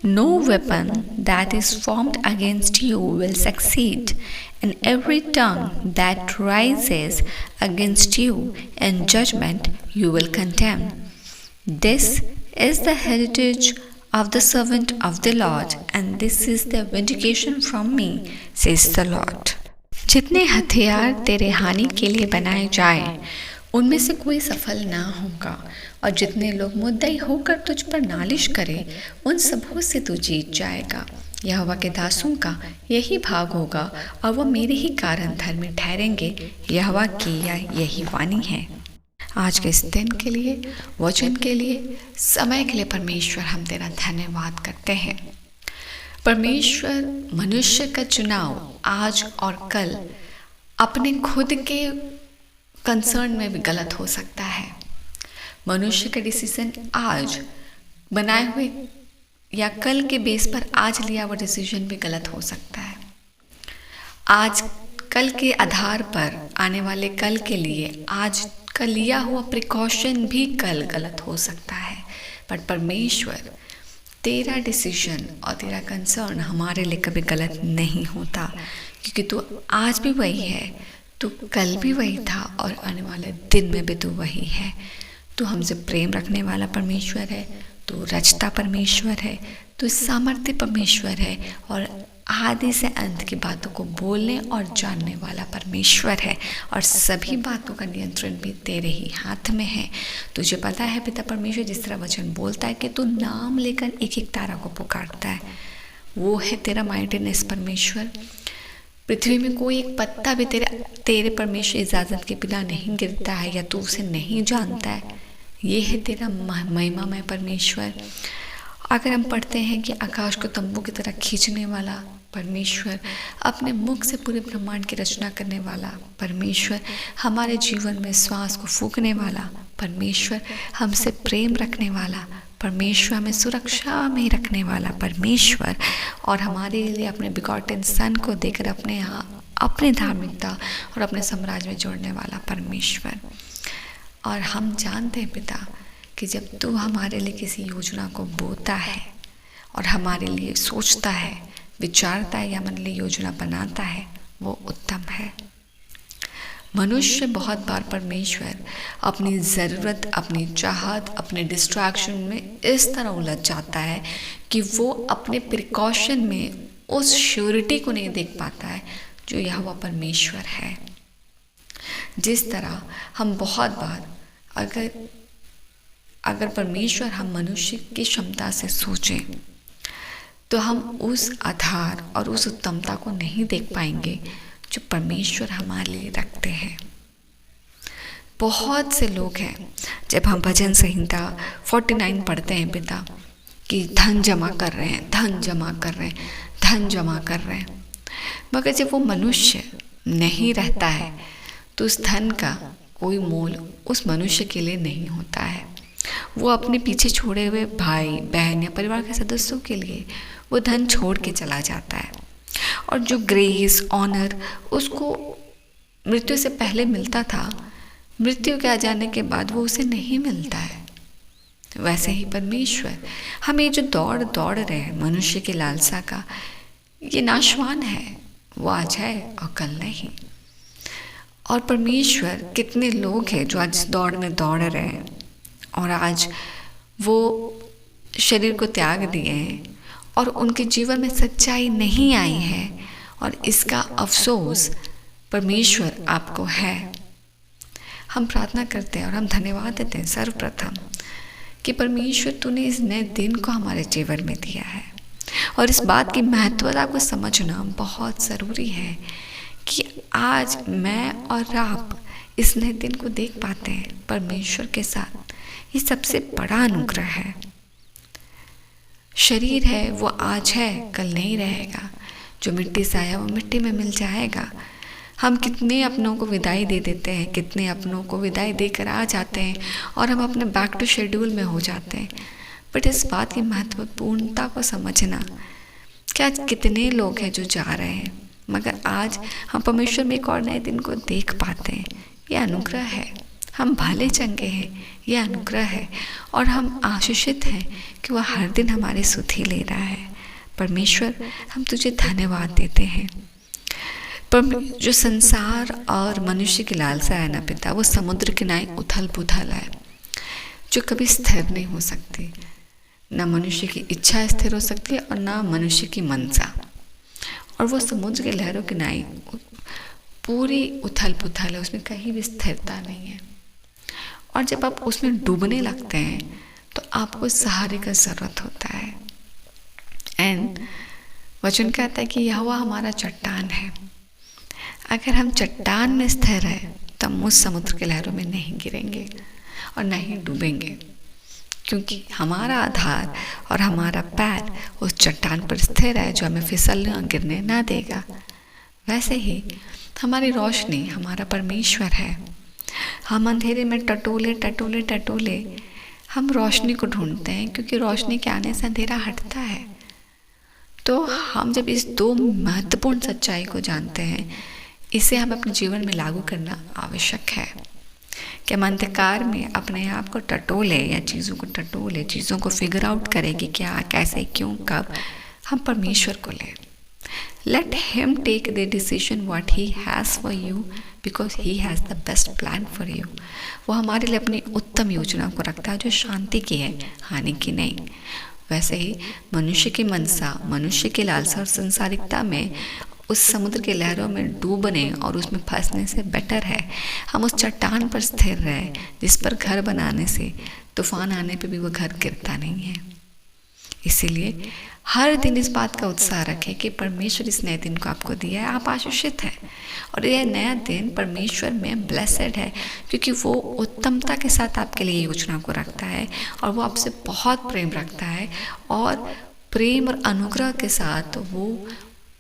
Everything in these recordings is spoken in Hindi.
No weapon that is formed against you will succeed, and every tongue that rises against you in judgment you will condemn. This is the heritage of the servant of the Lord, and this is the vindication from me, says the Lord. जितने हथियार तेरे हानि के लिए बनाए जाएं, उनमें से कोई सफल ना होगा, और जितने लोग मुद्दई होकर तुझ पर नालिश करें, उन सबों से तू जीत जाएगा। यहोवा के दासों का यही भाग होगा, और वह मेरे ही कारण धर्मी ठहरेंगे। यहोवा की यही वाणी है। आज के इस दिन के लिए, वचन के लिए, समय के लिए परमेश्वर हम तेरा धन्यवाद करते हैं। परमेश्वर, मनुष्य का चुनाव आज और कल अपने खुद के कंसर्न में भी गलत हो सकता है। मनुष्य का डिसीजन आज बनाए हुए या कल के बेस पर आज लिया हुआ डिसीजन भी गलत हो सकता है। आज कल के आधार पर आने वाले कल के लिए आज का लिया हुआ प्रिकॉशन भी कल गलत हो सकता है। बट परमेश्वर, तेरा डिसीजन और तेरा कंसर्न हमारे लिए कभी गलत नहीं होता, क्योंकि तू आज भी वही है, तू कल भी वही था और आने वाले दिन में भी तू वही है। तू हमसे प्रेम रखने वाला परमेश्वर है, तू रचता परमेश्वर है, तू सामर्थ्य परमेश्वर है, और आदि से अंत की बातों को बोलने और जानने वाला परमेश्वर है, और सभी बातों का नियंत्रण भी तेरे ही हाथ में है। तुझे पता है पिता परमेश्वर, जिस तरह वचन बोलता है कि तू नाम लेकर एक एक तारा को पुकारता है, वो है तेरा माइटीनेस परमेश्वर। पृथ्वी में कोई एक पत्ता भी तेरे परमेश्वर इजाज़त के बिना नहीं गिरता है, या तू उसे नहीं जानता है। ये है तेरा महिमामय परमेश्वर। अगर हम पढ़ते हैं कि आकाश को तंबू की तरह खींचने वाला परमेश्वर, अपने मुख से पूरे ब्रह्मांड की रचना करने वाला परमेश्वर, हमारे जीवन में श्वास को फूंकने वाला परमेश्वर, हमसे प्रेम रखने वाला परमेश्वर, हमें सुरक्षा में रखने वाला परमेश्वर, और हमारे लिए अपने बिगॉटेन सन को देकर अपने धार्मिकता और अपने साम्राज्य में जोड़ने वाला परमेश्वर। और हम जानते हैं पिता कि जब तू हमारे लिए किसी योजना को बोता है और हमारे लिए सोचता है, विचारता है या हमारे लिए योजना बनाता है, वो उत्तम है। मनुष्य बहुत बार परमेश्वर अपनी ज़रूरत, अपनी चाहत, अपने डिस्ट्रैक्शन में इस तरह उलझ जाता है कि वो अपने प्रिकॉशन में उस श्योरिटी को नहीं देख पाता है जो यहोवा परमेश्वर है। जिस तरह हम बहुत बार अगर परमेश्वर हम मनुष्य की क्षमता से सोचें, तो हम उस आधार और उस उत्तमता को नहीं देख पाएंगे जो परमेश्वर हमारे लिए रखते हैं। बहुत से लोग हैं, जब हम भजन संहिता 49 पढ़ते हैं पिता, कि धन जमा कर रहे हैं, धन जमा कर रहे हैं, धन जमा कर रहे हैं, मगर जब वो मनुष्य नहीं रहता है तो उस धन का कोई मोल उस मनुष्य के लिए नहीं होता है। वो अपने पीछे छोड़े हुए भाई बहन या परिवार के सदस्यों के लिए वो धन छोड़ के चला जाता है, और जो ग्रेस, ऑनर उसको मृत्यु से पहले मिलता था, मृत्यु के आ जाने के बाद वो उसे नहीं मिलता है। वैसे ही परमेश्वर हमें जो दौड़ रहे हैं मनुष्य की लालसा का, ये नाशवान है, वो आज है और कल नहीं। और परमेश्वर, कितने लोग हैं जो आज दौड़ में दौड़ रहे हैं और आज वो शरीर को त्याग दिए हैं और उनके जीवन में सच्चाई नहीं आई है, और इसका अफसोस परमेश्वर आपको है। हम प्रार्थना करते हैं और हम धन्यवाद देते हैं सर्वप्रथम कि परमेश्वर तूने इस नए दिन को हमारे जीवन में दिया है, और इस बात की महत्वता को समझना बहुत ज़रूरी है कि आज मैं और आप इस नए दिन को देख पाते हैं परमेश्वर के साथ। ये सबसे बड़ा अनुग्रह है। शरीर है वो आज है, कल नहीं रहेगा। जो मिट्टी से आया वो मिट्टी में मिल जाएगा। हम कितने अपनों को विदाई दे देते हैं, कितने अपनों को विदाई देकर आ जाते हैं और हम अपने बैक टू शेड्यूल में हो जाते हैं। बट इस बात की महत्वपूर्णता को समझना कि आज कितने लोग हैं जो जा रहे हैं, मगर आज हम परमेश्वर में एक और नए दिन को देख पाते हैं। ये अनुग्रह है। हम भले चंगे हैं, यह अनुग्रह है, और हम आशीषित हैं कि वह हर दिन हमारी सुधि ले रहा है। परमेश्वर, हम तुझे धन्यवाद देते हैं। पर जो संसार और मनुष्य की लालसा है ना पिता, वो समुद्र के नाई उथल पुथल है, जो कभी स्थिर नहीं हो सकती। ना मनुष्य की इच्छा स्थिर हो सकती है और ना मनुष्य की मनसा। और वो समुद्र के लहरों के नाई पूरी उथल पुथल है, उसमें कहीं भी स्थिरता नहीं है। और जब आप उसमें डूबने लगते हैं तो आपको सहारे का ज़रूरत होता है। एंड वचन कहता है कि यहोवा हमारा चट्टान है। अगर हम चट्टान में स्थिर हैं तो हम उस समुद्र के लहरों में नहीं गिरेंगे और न ही डूबेंगे, क्योंकि हमारा आधार और हमारा पैर उस चट्टान पर स्थिर है जो हमें फिसलने और गिरने ना देगा। वैसे ही हमारी रोशनी हमारा परमेश्वर है। हम अंधेरे में टटोले टटोले टटोले हम रोशनी को ढूंढते हैं, क्योंकि रोशनी के आने से अंधेरा हटता है। तो हम जब इस दो महत्वपूर्ण सच्चाई को जानते हैं, इसे हम अपने जीवन में लागू करना आवश्यक है कि हम अंधकार में अपने आप को टटोले या चीज़ों को टटोले, चीज़ों को फिगर आउट करें कि क्या, कैसे, क्यों, कब। हम परमेश्वर को लें। Let him take the decision what he has for you because he has the best plan for you. वो हमारे लिए अपनी उत्तम योजना को रखता है जो शांति की है, हानि की नहीं। वैसे ही मनुष्य की मनसा, मनुष्य की लालसा और संसारिकता में उस समुद्र के लहरों में डूबने और उसमें फंसने से बेटर है हम उस चट्टान पर स्थिर रहे, जिस पर घर बनाने से तूफान आने पे भी वो घर गिरता नहीं है। इसीलिए हर दिन इस बात का उत्साह रखें कि परमेश्वर इस नए दिन को आपको दिया है, आप आशीषित हैं। और यह नया दिन परमेश्वर में ब्लेसेड है, क्योंकि वो उत्तमता के साथ आपके लिए योजना को रखता है और वो आपसे बहुत प्रेम रखता है। और प्रेम और अनुग्रह के साथ वो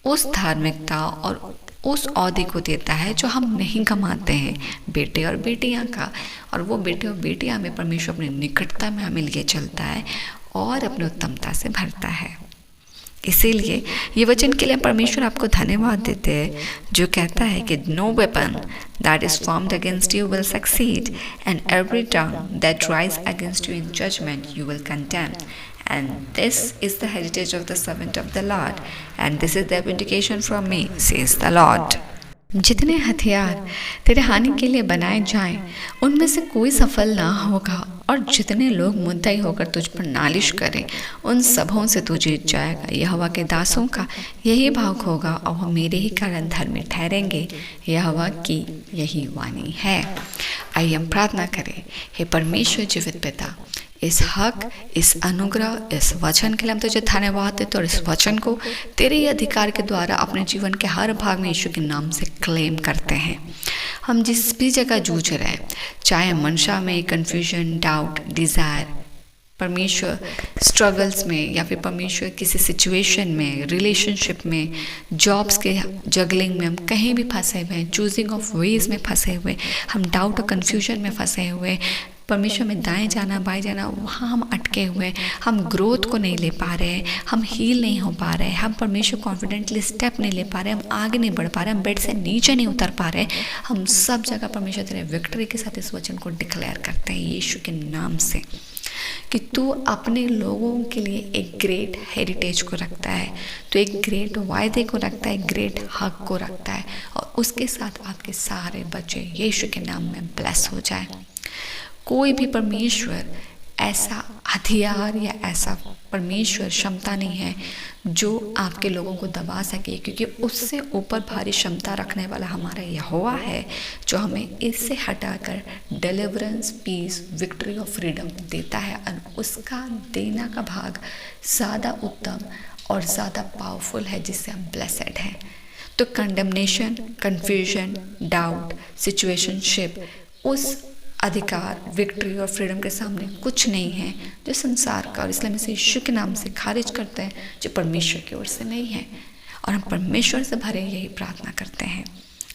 उस धार्मिकता और उस औहदे को देता है जो हम नहीं कमाते हैं, बेटे और बेटियां का। और वो बेटे और बेटियां में परमेश्वर अपनी निकटता में हमें लिए चलता है और अपनी उत्तमता से भरता है। इसीलिए ये वचन के लिए परमेश्वर आपको धन्यवाद देते हैं, जो कहता है कि no weapon that is formed against you will succeed and every tongue that rise against you in judgment you will condemn. And this is the heritage of the servant of the Lord, and this is the vindication from me, says the Lord. जितने हथियार तेरे हानि के लिए बनाए जाएं, उनमें से कोई सफल ना होगा, और जितने लोग मुद्दई होकर तुझ पर नालिश करें, उन सबों से तू जीत जाएगा। यहोवा के दासों का यही भाव होगा और वह मेरे ही कारण धर्मी ठहरेंगे। यहोवा की यही वाणी है। आइए हम प्रार्थना करें। हे परमेश्वर जीवित पिता, इस हक, इस अनुग्रह, इस वचन के लिए हम तुझे धन्यवाद देते, और इस वचन को तेरे ही अधिकार के द्वारा अपने जीवन के हर भाग में यीशु के नाम से क्लेम करते हैं। हम जिस भी जगह जूझ रहे हैं, चाहे मनशा में, कन्फ्यूजन, डाउट, डिज़ायर, परमेश्वर स्ट्रगल्स में, या फिर परमेश्वर किसी सिचुएशन में, रिलेशनशिप में, जॉब्स के जगलिंग में हम कहीं भी फंसे हुए हैं, चूजिंग ऑफ वेज में फंसे हुए, हम डाउट और कन्फ्यूजन में फंसे हुए, परमेश्वर में दाएं जाना बाएं जाना, वहाँ हम अटके हुए, हम ग्रोथ को नहीं ले पा रहे हैं, हम हील नहीं हो पा रहे हैं, हम परमेश्वर कॉन्फिडेंटली स्टेप नहीं ले पा रहे, हम आगे नहीं बढ़ पा रहे, हम बेड से नीचे नहीं उतर पा रहे। हम सब जगह परमेश्वर तेरे विक्ट्री के साथ इस वचन को डिक्लेयर करते हैं यीशु के नाम से, कि तू अपने लोगों के लिए एक ग्रेट हेरिटेज को रखता है, तो एक ग्रेट वायदे को रखता है, ग्रेट हक को रखता है, और उसके साथ आपके सारे बच्चे यीशु के नाम में ब्लेस हो जाए। कोई भी परमेश्वर ऐसा हथियार या ऐसा परमेश्वर क्षमता नहीं है जो आपके लोगों को दबा सके, क्योंकि उससे ऊपर भारी क्षमता रखने वाला हमारा यहोवा है, जो हमें इससे हटाकर डिलीवरेंस, पीस, विक्ट्री और फ्रीडम देता है। और उसका देना का भाग ज़्यादा उत्तम और ज़्यादा पावरफुल है, जिससे हम ब्लेसेड हैं। तो कंडेमनेशन, कन्फ्यूजन, डाउट, सिचुएशनशिप उस अधिकार, विक्ट्री और फ्रीडम के सामने कुछ नहीं है जो संसार का, और इसलिए हम इसे यीशु के नाम से खारिज करते हैं जो परमेश्वर की ओर से नहीं है, और हम परमेश्वर से भरे यही प्रार्थना करते हैं।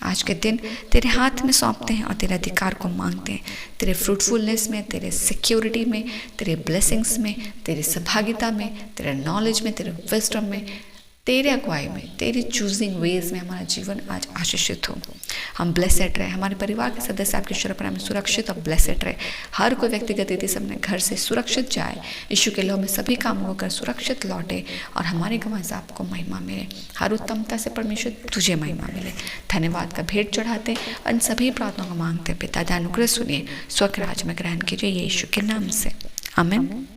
आज के दिन तेरे हाथ में सौंपते हैं और तेरे अधिकार को मांगते हैं, तेरे फ्रूटफुलनेस में, तेरे सिक्योरिटी में, तेरे ब्लेसिंग्स में, तेरे सहभागिता में, तेरे नॉलेज में, तेरे विजडम में, तेरे अगुवाई में, तेरी चूजिंग वेज में हमारा जीवन आज आशीषित हो। हम ब्लेसेड रहे, हमारे परिवार के सदस्य आपके शरण में सुरक्षित और ब्लेसेड रहे। हर कोई व्यक्तिगत रीति से अपने घर से सुरक्षित जाए, यीशु के लहू में सभी काम होकर सुरक्षित लौटे और हमारे गवाह आपको महिमा मिले। हर उत्तमता से परमेश्वर तुझे महिमा मिले। धन्यवाद का भेंट चढ़ाते और इन सभी प्रार्थनाओं को मांगते पिता, अनुग्रह सुनिए, स्वर्ग राज्य में ग्रहण कीजिए यीशु के नाम से, आमीन।